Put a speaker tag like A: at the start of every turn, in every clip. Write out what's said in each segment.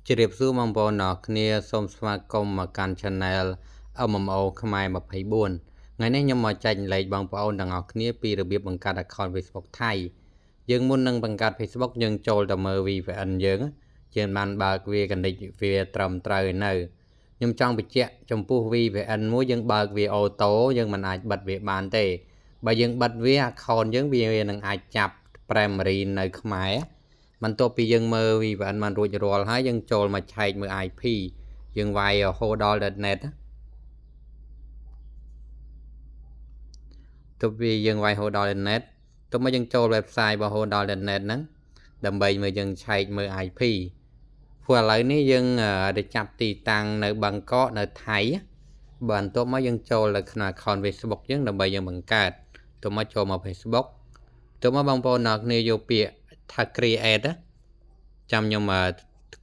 A: ជ្រាបសួរបងប្អូនអរគ្នាសូមស្វាគមន៍មកកាន់ Channel MMO ខ្មែរ24ថ្ងៃនេះខ្ញុំមកចែកលេខបងប្អូនទាំងអស់គ្នាពីរបៀបបង្កើត account Facebook ថៃយើងមុននឹងបង្កើត Facebook យើងចូលទៅមើល VPN យើងបានបើកវាកណិចវាត្រឹមត្រូវនៅខ្ញុំចង់បញ្ជាក់ចំពោះ VPN មួយយើងបើកវាអូតូយើងមិនអាចបិទវាបានទេបើយើងបិទវា account យើងវានឹងអាចចាប់ primary នៅខ្មែរបន្ទាប់ពីយើងមើល VPN បានរួចរាល់ហើយយើងចូលមកឆែកមើល IP យើងវាយ hodol.net ទៅពីយើងវាយ hodol.net ទៅមកយើងចូល website របស់ hodol.net ហ្នឹងដើម្បីមើលយើងឆែកមើល IP ព្រោះឥឡូវនេះយើងได้ចាប់ទីតាំងនៅបាងកកនៅថៃបន្ទាប់មកយើងចូលទៅក្នុង account Facebook យើងដើម្បីយើងបង្កើតទៅមកចូលមក Facebook ទៅមកបងប្អូនអ្នកគ្នាយកពាក្យថា create ចាំខ្ញុំ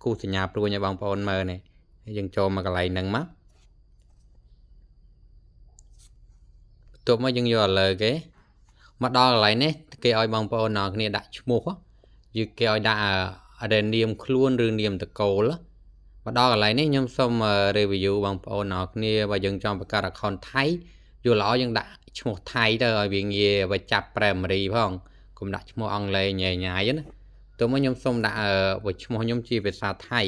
A: គូសញ្ញាព្រួយឲ្យបងប្អូនមើលនេះយើងចូលមកកន្លែងហ្នឹងមកបន្ទាប់មកយើងយកលើគេមកដល់កន្លែងនេះគេឲ្យបងប្អូនអ្នកគ្នាដាក់ឈ្មោះគេឲ្យដាក់នាមខ្លួនឬនាមតកូលមកដល់កន្លែងនេះខ្ញុំសូម review បងប្អូនអ្នកគ្នាបើយើងចង់បង្កើត account ថៃយល់ល្អយើងដាក់ឈ្មោះថៃទៅឲ្យវាងាយបើចាប់ primary ផងកុំដាក់ឈ្មោះអង់គ្លេសញ៉ៃណាទៅមកខ្ញុំសូមដាក់ឈ្មោះខ្ញុំជាភាសាថៃ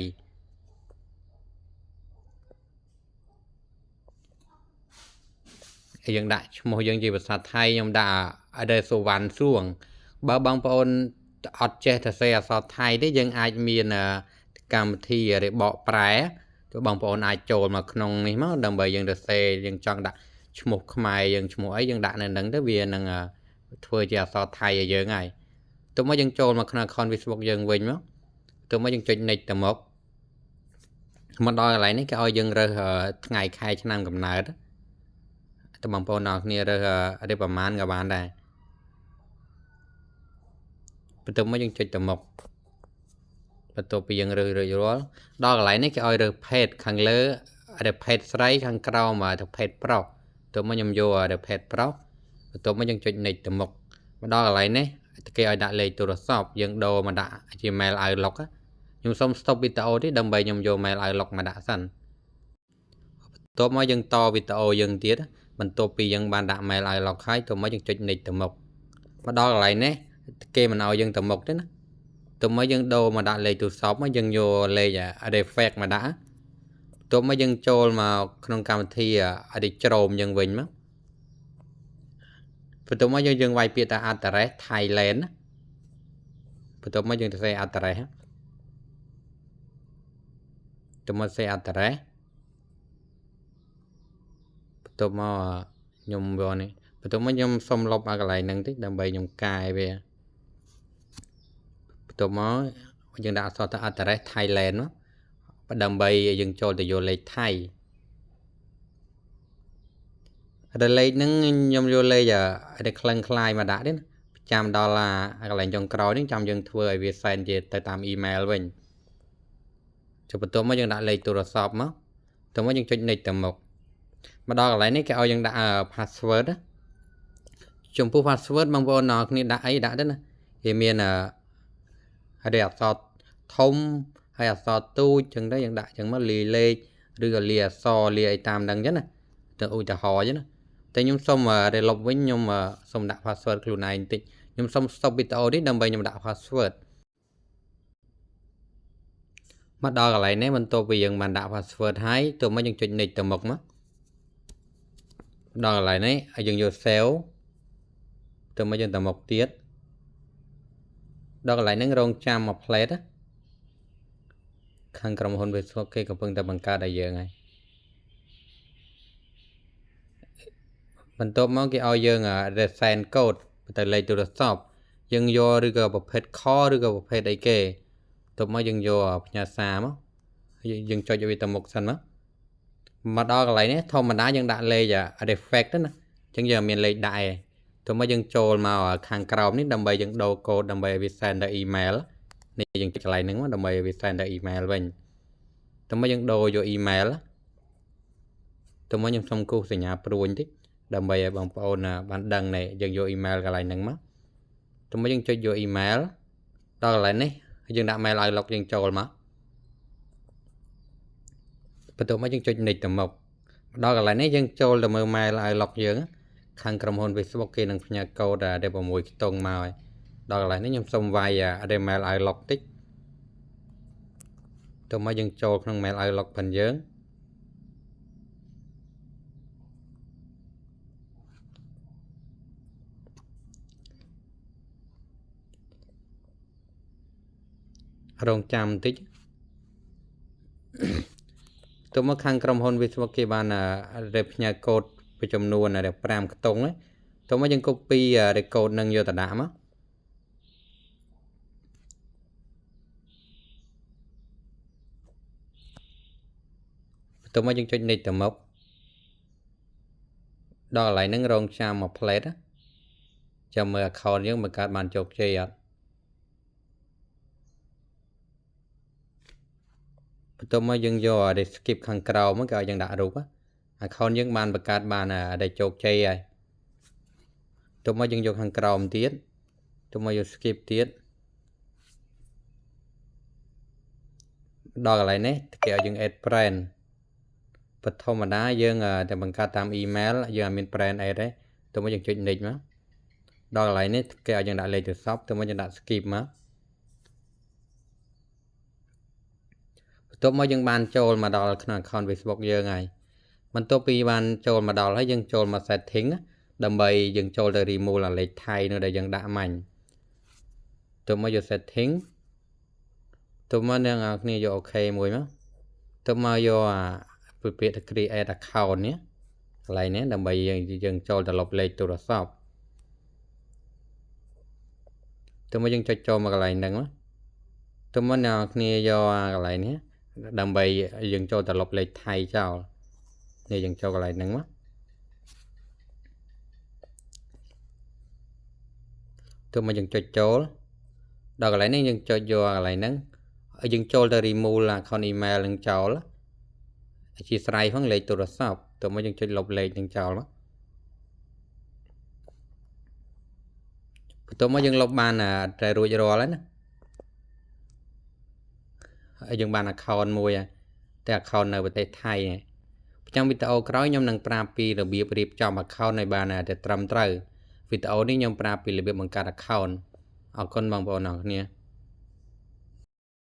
A: យើងដាក់ឈ្មោះយើងជាភាសាថៃខ្ញុំដាក់អដេសូវ៉ាន់សួងបើបងប្អូនអត់ចេះសរសេរអក្សរថៃទេយើងអាចមានកម្មវិធីរបកប្រែទៅបងប្អូនអាចចូលមកក្នុងនេះមកដើម្បីយើងសរសេរយើងចង់ដាក់ឈ្មោះខ្មែរយើងឈ្មោះអីយើងដាក់នៅហ្នឹងទៅវានឹងធ្វើជាអក្សរថៃឲ្យយើងហើយទៅមកយើងចូលមកក្នុង account Facebook យើងវិញមកទៅមកយើងចុច next ទៅមកដល់កន្លែងនេះគេឲ្យយើងរើសថ្ងៃខែឆ្នាំកំណើតទៅបងប្អូនអ្នកគ្នារើសរៀបប្រមាណក៏បានដែរបន្ទាប់មកយើងចុចទៅមុខបន្ទាប់ពីយើងរើសរួចរាល់ដល់កន្លែងនេះគេឲ្យរើសភេទខាងលើរើសភេទស្រីខាងក្រោមទៅភេទប្រុសបន្ទាប់មកខ្ញុំយករើសភេទប្រុសបន្ទាប់មកយើងចុច next ទៅមុខមកដល់កន្លែងនេះគេឲ្យដាក់លេខទូរស័ព្ទយើងដូរមកដាក់ជា mail outlook ខ្ញុំសូម stop វីដេអូនេះដើម្បីខ្ញុំយក mail outlook មកដាក់សិនបន្ទាប់មកយើងតវីដេអូយើងទៀតបន្ទាប់ពីយើងបានដាក់ mail outlook ហើយទៅមកយើងចុច next ទៅមុខមកដល់កន្លែងនេះគេមិនឲ្យយើងទៅមុខទេណាទៅមកយើងដូរមកដាក់លេខទូរស័ព្ទមកយើងយកលេខ refresh មកដាក់បន្ទាប់មកយើងចូលមកក្នុងកម្មវិធីច្រោមយើងវិញមកបន្ទាប់មកយើងវាយពាក្យថា address Thailand បន្ទាប់មកយើងសរសេរ address ទៅមកសរសេរ address បន្ទាប់មកខ្ញុំយកនេះបន្ទាប់មកខ្ញុំសុំលុបកន្លែងហ្នឹងតិចដើម្បីខ្ញុំកែវាបន្ទាប់មកយើងដាក់អក្សរថា address Thailand ដើម្បីយើងចូលទៅយកលេខថៃលេខហ្នឹងខ្ញុំយកលេខដែលក្លឹងខ្លាយមកដាក់ទេណាចាំដល់កន្លែងចុងក្រោយនេះចាំយើងធ្វើឲ្យវា send ជាទៅតាម email វិញចុះបន្ទាប់មកយើងដាក់លេខទូរស័ព្ទមកទៅមកយើងចុច next ទៅមកដល់កន្លែងនេះគេឲ្យយើងដាក់ password ចំពោះ password បងប្អូនអ្នកគ្នាដាក់អីដាក់ទៅណាវាមានហើយអក្សរធំហើយអក្សរទូចចឹងទៅយើងដាក់ចឹងមកលាយលេខឬក៏លាយអក្សរលាយអីតាមហ្នឹងចឹងណាទៅឧទាហរណ៍ចឹងណាតែខ្ញុំសុំលុបវិញខ្ញុំសុំដាក់ password ខ្លួនឯងបន្តិចខ្ញុំសុំ stop វីដេអូនេះដើម្បីខ្ញុំដាក់ password មកដល់កន្លែងនេះបន្ទាប់ពីយើងបានដាក់ password ហើយទៅមកយើងចុច next ទៅមុខមកដល់កន្លែងនេះឲ្យយើងយក save ទៅមកយើងទៅមុខទៀតដល់កន្លែងហ្នឹងរងចាំមួយ plate ខាងក្រុមហ៊ុន Facebook គេកំពុងតែបង្កើតឲ្យយើងហើយបន្ទាប់មកគេឲ្យយើង send code ទៅលេខទូរស័ព្ទយើងយកឬក៏ប្រភេទ call ឬក៏ប្រភេទអីគេបន្ទាប់មកយើងយកផ្ញើសារមកយើងចុចឲ្យវាទៅមុខសិនមកដល់កន្លែងនេះធម្មតាយើងដាក់លេខ refresh ទៅណាអញ្ចឹងយើងមានលេខដាក់ឯងទៅមកយើងចូលមកខាងក្រោមនេះដើម្បីយើងដូរកូដដើម្បីឲ្យវា send ទៅ email នេះយើងចុចកន្លែងហ្នឹងមកដើម្បីឲ្យវា send ទៅ email វិញទៅមកយើងដូរយក email ទៅមកខ្ញុំសុំគូសសញ្ញាព្រួយតិចដើម្បីឲ្យបងប្អូនបានដឹងនេះយើងយក email កន្លែងហ្នឹងមកទៅមកយើងចុចយក email ដល់កន្លែងនេះយើងដាក់ mail outlook យើងចូលមក បន្ទាប់មកយើងចុច next ទៅមុខដល់កន្លែងនេះយើងចូលទៅមើល mail iLog យើងខាងក្រុមហ៊ុន Facebook គេនឹងផ្ញើកូដដែល6ខ្ទង់មកហើយដល់កន្លែងនេះខ្ញុំសូមវាយ mail iLog តិចទៅមកយើងចូលក្នុង mail iLog ផងយើងរងចាំបន្តិចទៅមកខាងក្រុមហ៊ុន Facebook គេបានរៀបផ្ញើកូដមួយចំនួន5ខ្ទង់ទៅមកយើង copy កូដនឹងយកទៅដាក់មកទៅមកយើងចុច next ទៅមកដល់កន្លែងហ្នឹងរងចាំមួយ plate ចាំមើល account យើងបង្កើតបានជោគជ័យអត់បន្ទាប់មកយើងយក skip ខាងក្រោមគេឲ្យយើងដាក់រូប account យើងបានបង្កើតបានដែលជោគជ័យហើយបន្ទាប់មកយើងយកខាងក្រោមទៀតបន្ទាប់មកយក skip ទៀតដល់កន្លែងនេះគេឲ្យយើង add friend បឋមតាយើងតែបង្កើតតាម email យើងអត់មាន friend add ទេទៅមកយើងចុច next មកដល់កន្លែងនេះគេឲ្យយើងដាក់លេខទូរស័ព្ទទៅមកយើងដាក់ skip មកបន្ទាប់មកយើងបានចូលមកដល់ក្នុង account Facebook យើងហើយបន្ទាប់ពីបានចូលមកដល់ហើយយើងចូលមក setting ដើម្បីយើងចូលទៅ remove លេខថៃនៅដែលយើងដាក់មាញ់ទៅមកយក setting ទៅមកអ្នកនរគ្នាយក OK មួយមកទៅមកយកពាក្យថា create account នេះកន្លែងនេះដើម្បីយើងចូលទៅលុបលេខទូរស័ព្ទទៅមកយើងចុចចូលមកកន្លែងហ្នឹងទៅមកអ្នកនរគ្នាយកកន្លែងនេះដើម្បីយើងចូលទៅលុបលេខថៃចោលនេះយើងចូលកន្លែងហ្នឹងមកទៅមកយើងចុចចូលដល់កន្លែងនេះយើងចុចយកកន្លែងហ្នឹងឲ្យយើងចូលទៅ remove account email នឹងចោលអធិស្ឋានផងលេខទូរស័ព្ទទៅមកយើងចុចលុបលេខនឹងចោលមកបន្ទាប់មកយើងលុបបានតែរួចរាល់ហើយណាហើយយើងបាន account មួយតែ account នៅប្រទេសថៃtrong video ក្រោយខ្ញុំនឹងប្រាប់ពីរបៀបរៀបចំ account ឲ្យបានតែត្រឹមត្រូវវីដេអូនេះខ្ញុំប្រាប់ពីរបៀបបង្កើត account អរគុណបងប្អូនអរគ្នា